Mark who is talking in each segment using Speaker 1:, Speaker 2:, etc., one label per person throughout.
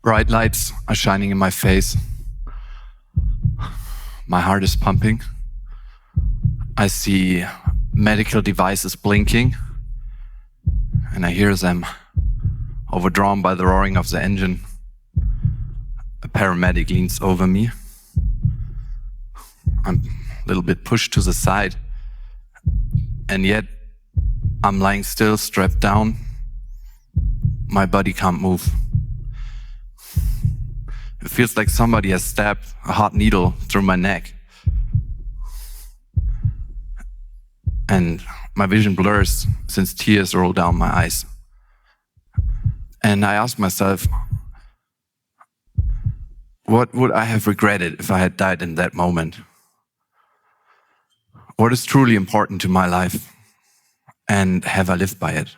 Speaker 1: Bright lights are shining in my face. My heart is pumping. I see medical devices blinking, and I hear them overdrawn by the roaring of the engine. A paramedic leans over me. I'm a little bit pushed to the side, and yet I'm lying still, strapped down. My body can't move. It feels like somebody has stabbed a hot needle through my neck. And my vision blurs since tears roll down my eyes. And I ask myself, what would I have regretted if I had died in that moment? What is truly important to my life? And have I lived by it?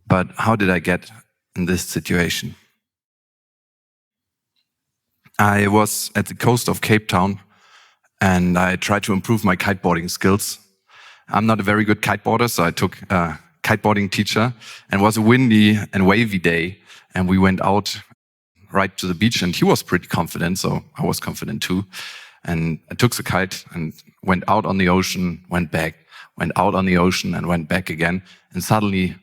Speaker 1: But how did I get in this situation? I was at the coast of Cape Town, and I tried to improve my kiteboarding skills. I'm not a very good kiteboarder, so I took a kiteboarding teacher, and it was a windy and wavy day, and we went out right to the beach, and he was pretty confident, so I was confident too. And I took the kite and went out on the ocean, went back, went out on the ocean and went back again, and suddenly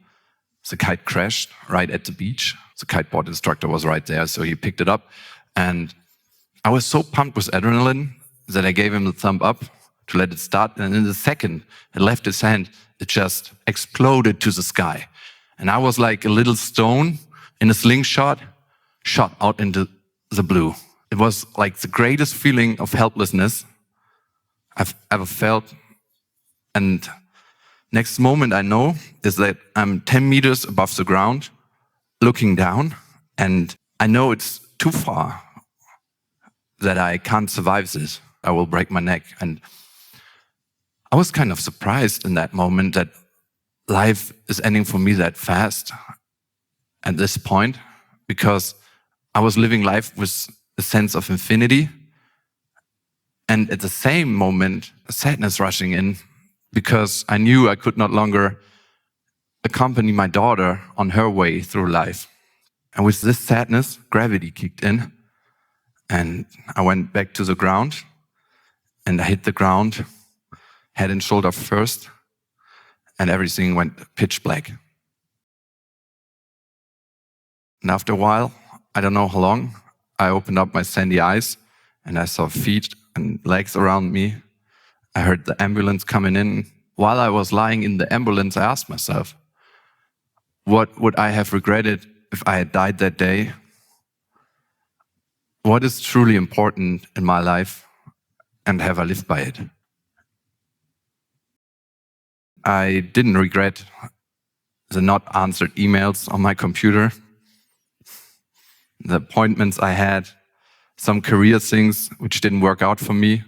Speaker 1: the kite crashed right at the beach. The kiteboard instructor was right there, so he picked it up, and I was so pumped with adrenaline that I gave him the thumb up to let it start. And in the second it left his hand, it just exploded to the sky. And I was like a little stone in a slingshot, shot out into the blue. It was like the greatest feeling of helplessness I've ever felt. And next moment I know is that I'm 10 meters above the ground, looking down, and I know it's too far, that I can't survive this. I will break my neck. And I was kind of surprised in that moment that life is ending for me that fast at this point, because I was living life with a sense of infinity. And at the same moment, a sadness rushing in, because I knew I could not longer accompany my daughter on her way through life. And with this sadness, gravity kicked in. And I went back to the ground, and I hit the ground, head and shoulder first, and everything went pitch black. And after a while, I don't know how long, I opened up my sandy eyes, and I saw feet and legs around me. I heard the ambulance coming in. While I was lying in the ambulance, I asked myself, what would I have regretted if I had died that day? What is truly important in my life, and have I lived by it? I didn't regret the not answered emails on my computer, the appointments I had, some career things which didn't work out for me.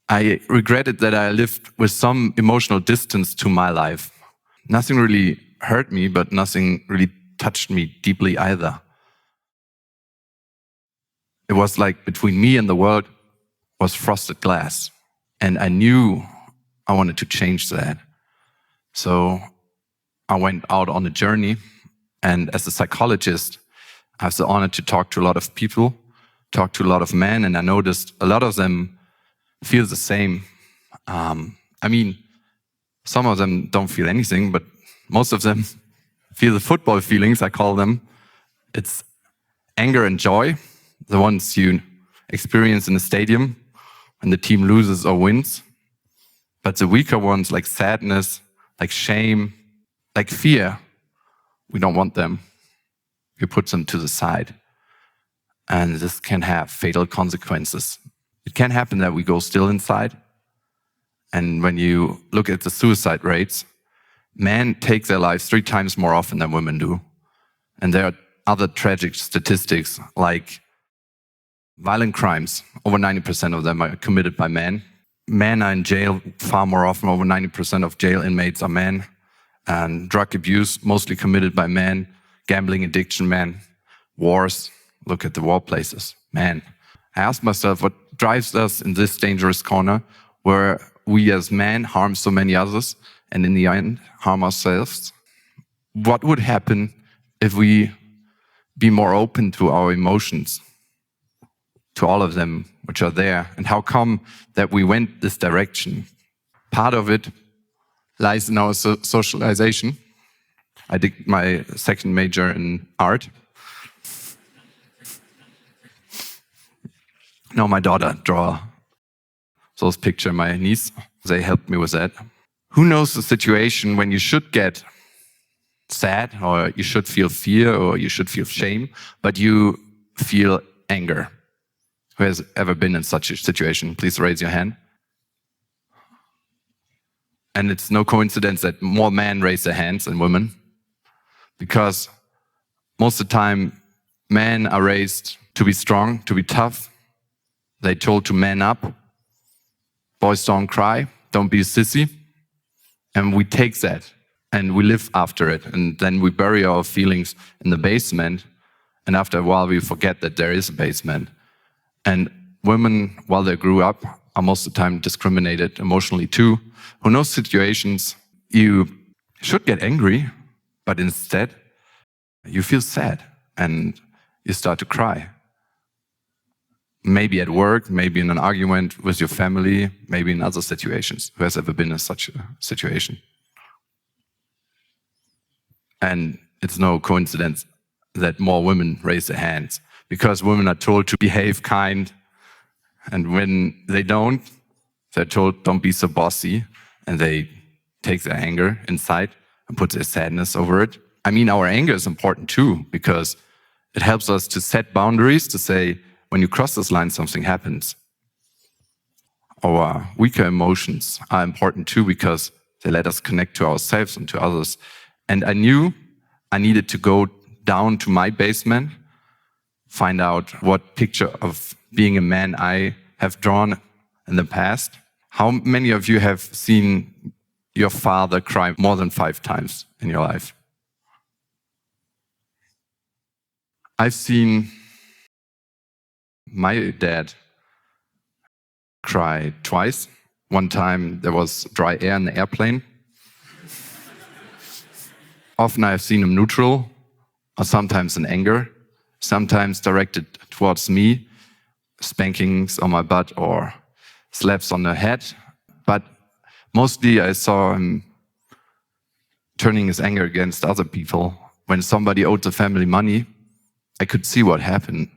Speaker 1: I regretted that I lived with some emotional distance to my life. Nothing really hurt me, but nothing really touched me deeply either. It was like between me and the world was frosted glass. And I knew I wanted to change that. So I went out on a journey. And as a psychologist, I have the honor to talk to a lot of people, talk to a lot of men. And I noticed a lot of them feel the same. Some of them don't feel anything, but most of them feel the football feelings, I call them. It's anger and joy. The ones you experience in a stadium when the team loses or wins. But the weaker ones, like sadness, like shame, like fear, we don't want them. We put them to the side. And this can have fatal consequences. It can happen that we go still inside. And when you look at the suicide rates, men take their lives 3 times more often than women do. And there are other tragic statistics like violent crimes. Over 90% of them are committed by men. Men are in jail far more often. Over 90% of jail inmates are men. And drug abuse, mostly committed by men. Gambling addiction, men. Wars, look at the war places, men. I asked myself, what drives us in this dangerous corner where we as men harm so many others and in the end harm ourselves? What would happen if we be more open to our emotions, to all of them which are there, and how come that we went this direction. Part of it lies in our socialization. I did my second major in art. Now my daughter draw those pictures, my niece. They helped me with that. Who knows the situation when you should get sad, or you should feel fear, or you should feel shame, but you feel anger? Who has ever been in such a situation? Please raise your hand. And it's no coincidence that more men raise their hands than women, because most of the time men are raised to be strong, to be tough. They're told to man up. Boys don't cry, don't be a sissy. And we take that and we live after it. And then we bury our feelings in the basement. And after a while, we forget that there is a basement. And women, while they grew up, are most of the time discriminated emotionally too. Who knows situations you should get angry, but instead you feel sad and you start to cry. Maybe at work, maybe in an argument with your family, maybe in other situations. Who has ever been in such a situation? And it's no coincidence that more women raise their hands, because women are told to behave kind, and when they don't, they're told don't be so bossy, and they take their anger inside and put their sadness over it. I mean, our anger is important too, because it helps us to set boundaries, to say, when you cross this line, something happens. Our weaker emotions are important too, because they let us connect to ourselves and to others. And I knew I needed to go down to my basement, find out what picture of being a man I have drawn in the past. How many of you have seen your father cry more than 5 times in your life? I've seen my dad cry twice. One time there was dry air in the airplane. Often I've seen him neutral, or sometimes in anger, sometimes directed towards me, spankings on my butt or slaps on the head. But mostly I saw him turning his anger against other people. When somebody owed the family money, I could see what happened,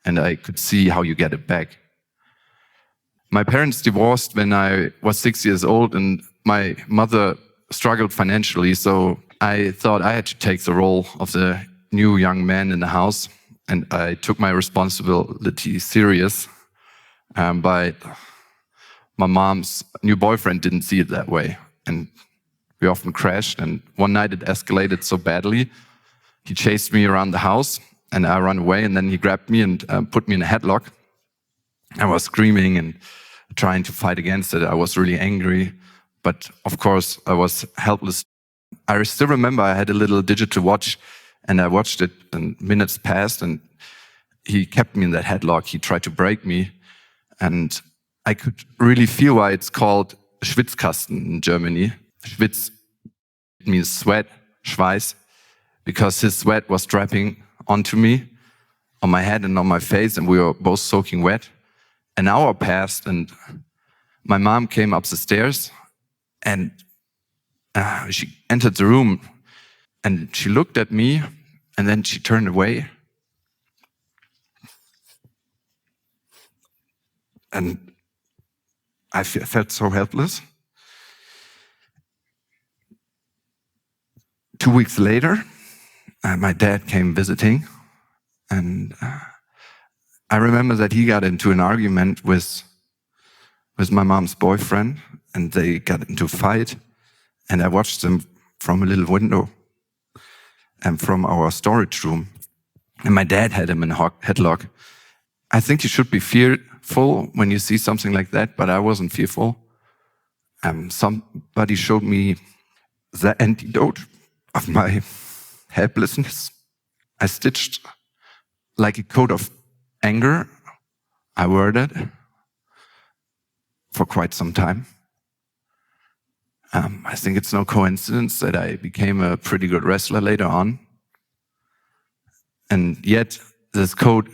Speaker 1: and I could see how you get it back. My parents divorced when I was 6 years old, and my mother struggled financially, so I thought I had to take the role of the new young man in the house, and I took my responsibility serious. But my mom's new boyfriend didn't see it that way, and we often crashed, and one night it escalated so badly, he chased me around the house, and I ran away, and then he grabbed me and put me in a headlock. I was screaming and trying to fight against it. I was really angry, but of course I was helpless. I still remember I had a little digital watch, and I watched it, and minutes passed, and he kept me in that headlock. He tried to break me, and I could really feel why it's called Schwitzkasten in Germany. Schwitz means sweat, Schweiß, because his sweat was dripping onto me, on my head and on my face, and we were both soaking wet. An hour passed, and my mom came up the stairs, and she entered the room, and she looked at me, and then she turned away. And I felt so helpless. 2 weeks later, my dad came visiting, and I remember that he got into an argument with my mom's boyfriend, and they got into a fight, and I watched them from a little window and from our storage room, and my dad had him in a headlock. I think you should be fearful when you see something like that, but I wasn't fearful. Somebody showed me the antidote of my helplessness. I stitched like a coat of anger. I wore it for quite some time. I think it's no coincidence that I became a pretty good wrestler later on. And yet this code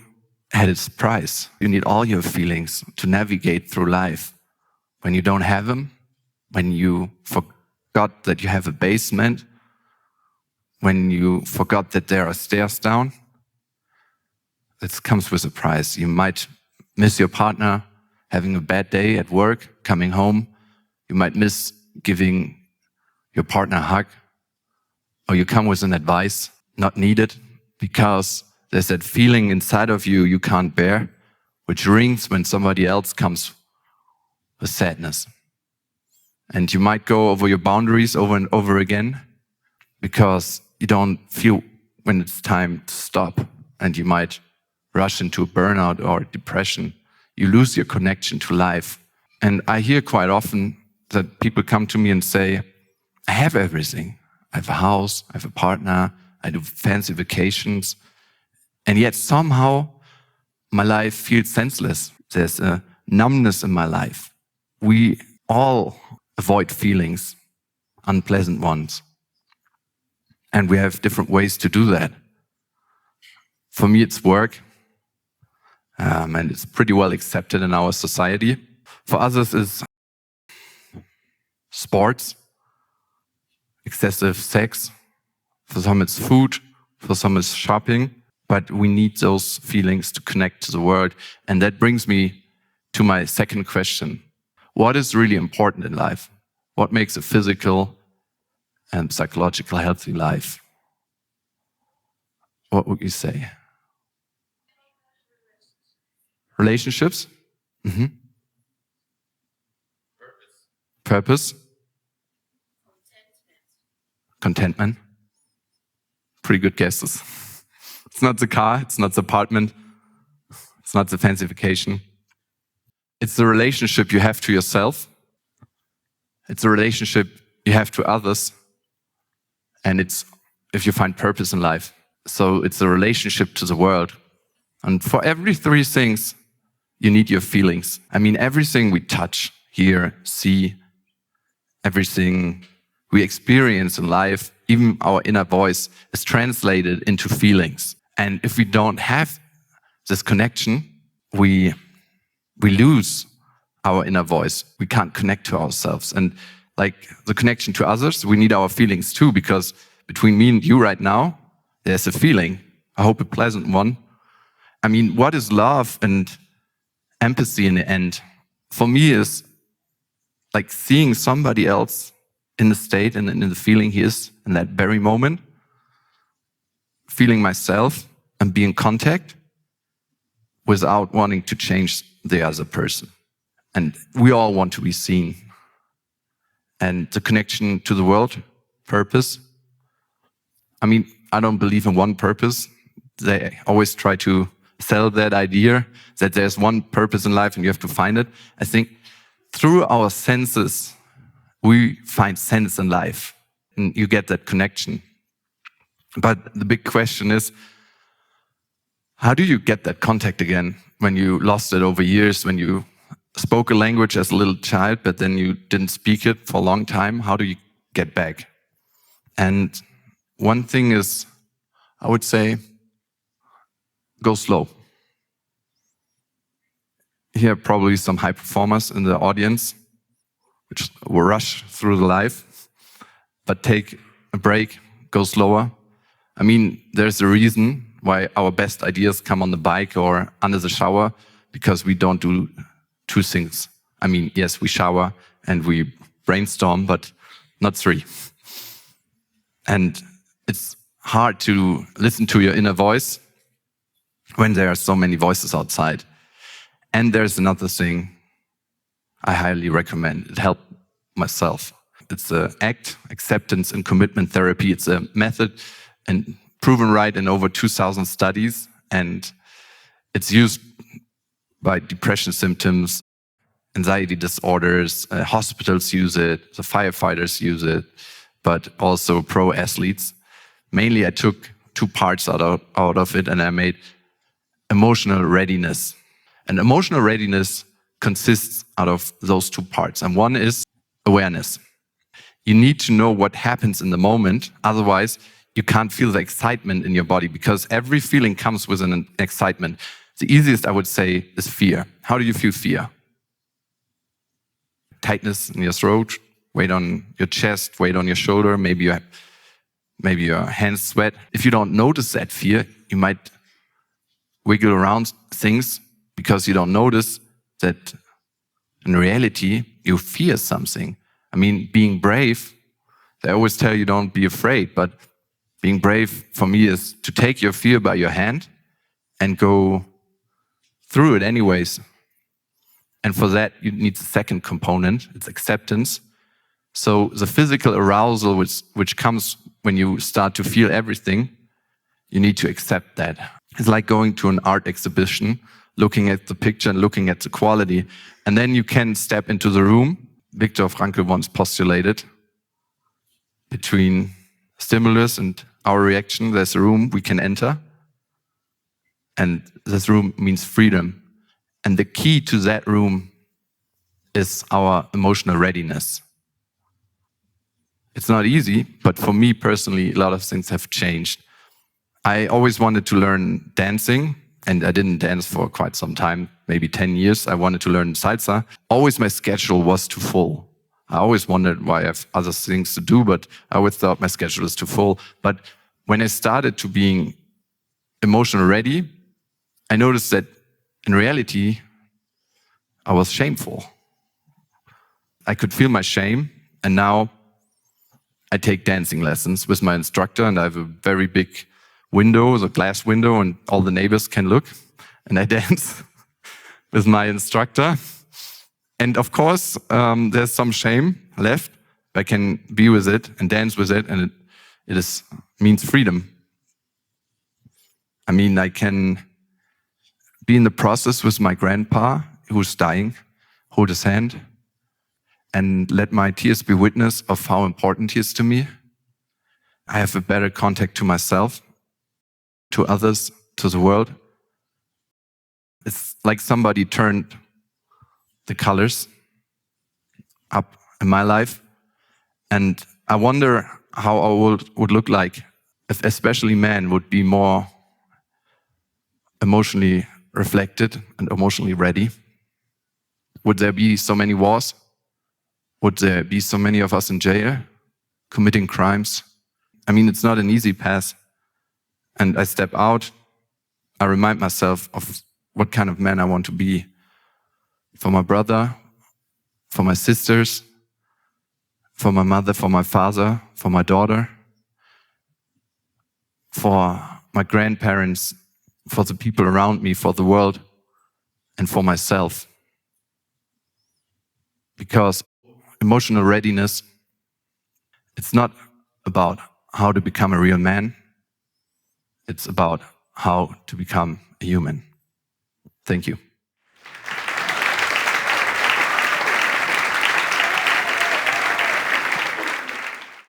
Speaker 1: had its price. You need all your feelings to navigate through life. When you don't have them, when you forgot that you have a basement, when you forgot that there are stairs down, it comes with a price. You might miss your partner, having a bad day at work, coming home. You might miss giving your partner a hug, or you come with an advice not needed because there's that feeling inside of you you can't bear, which rings when somebody else comes with sadness. And you might go over your boundaries over and over again because you don't feel when it's time to stop, and you might rush into a burnout or depression. You lose your connection to life. And I hear quite often that people come to me and say, I have everything. I have a house, I have a partner, I do fancy vacations, and yet somehow my life feels senseless. There's a numbness in my life. We all avoid feelings, unpleasant ones. And we have different ways to do that. For me, it's work, and it's pretty well accepted in our society. For others, it's sports, excessive sex. For some, it's food. For some, it's shopping. But we need those feelings to connect to the world. And that brings me to my second question. What is really important in life? What makes a physical and psychological healthy life? What would you say? Relationships? Mm-hmm. Purpose? Contentment? Pretty good guesses. It's not the car, it's not the apartment, it's not the fancy vacation. It's the relationship you have to yourself. It's a relationship you have to others. And it's if you find purpose in life. So it's a relationship to the world. And for every three things, you need your feelings. I mean, everything we touch, hear, see, everything we experience in life, even our inner voice, is translated into feelings. And if we don't have this connection, we lose our inner voice. We can't connect to ourselves. And like the connection to others, we need our feelings too, because between me and you right now, there's a feeling. I hope a pleasant one. I mean, what is love and empathy in the end? For me, is like seeing somebody else in the state and in the feeling he is in that very moment, feeling myself and be in contact without wanting to change the other person. And we all want to be seen. And the connection to the world, purpose. I mean, I don't believe in one purpose. They always try to sell that idea that there's one purpose in life and you have to find it. I think through our senses, we find sense in life and you get that connection. But the big question is, how do you get that contact again when you lost it over years, when you spoke a language as a little child, but then you didn't speak it for a long time? How do you get back? And one thing is, I would say, go slow. Here are probably some high performers in the audience, which will rush through the life, but take a break, go slower. I mean, there's a reason why our best ideas come on the bike or under the shower, because we don't do two things. I mean, yes, we shower and we brainstorm, but not three. And it's hard to listen to your inner voice when there are so many voices outside. And there's another thing I highly recommend. It helped myself. It's an ACT, acceptance and commitment therapy. It's a method and proven right in over 2,000 studies. And it's used by depression symptoms, anxiety disorders, hospitals use it, the firefighters use it, but also pro athletes. Mainly I took two parts out of it and I made emotional readiness. And emotional readiness consists out of those two parts. And one is awareness. You need to know what happens in the moment. Otherwise, you can't feel the excitement in your body because every feeling comes with an excitement. The easiest, I would say, is fear. How do you feel fear? Tightness in your throat, weight on your chest, weight on your shoulder, maybe your hands sweat. If you don't notice that fear, you might wiggle around things because you don't notice that in reality, you fear something. I mean, being brave, they always tell you don't be afraid, but being brave for me is to take your fear by your hand and go through it anyways. And for that, you need the second component, it's acceptance. So the physical arousal which comes when you start to feel everything, you need to accept that. It's like going to an art exhibition, looking at the picture and looking at the quality, and then you can step into the room. Viktor Frankl once postulated, between stimulus and our reaction, there's a room we can enter, and this room means freedom. And the key to that room is our emotional readiness. It's not easy, but for me personally, a lot of things have changed. I always wanted to learn dancing, and I didn't dance for quite some time, maybe 10 years. I wanted to learn salsa. Always my schedule was too full. I always wondered why I have other things to do, but I always thought my schedule is too full. But when I started to being emotionally ready, I noticed that in reality, I was shameful. I could feel my shame, and now I take dancing lessons with my instructor, and I have a very big window, the glass window, and all the neighbors can look, and I dance with my instructor. And of course, there's some shame left. I can be with it and dance with it, and it means freedom. I mean, I can be in the process with my grandpa who's dying, hold his hand, and let my tears be witness of how important he is to me. I have a better contact to myself, to others, to the world. It's like somebody turned the colors up in my life. And I wonder how our world would look like if especially men would be more emotionally reflected and emotionally ready. Would there be so many wars? Would there be so many of us in jail committing crimes? I mean, it's not an easy path. And I step out, I remind myself of what kind of man I want to be for my brother, for my sisters, for my mother, for my father, for my daughter, for my grandparents, for the people around me, for the world, and for myself. Because emotional readiness, it's not about how to become a real man. It's about how to become a human. Thank you.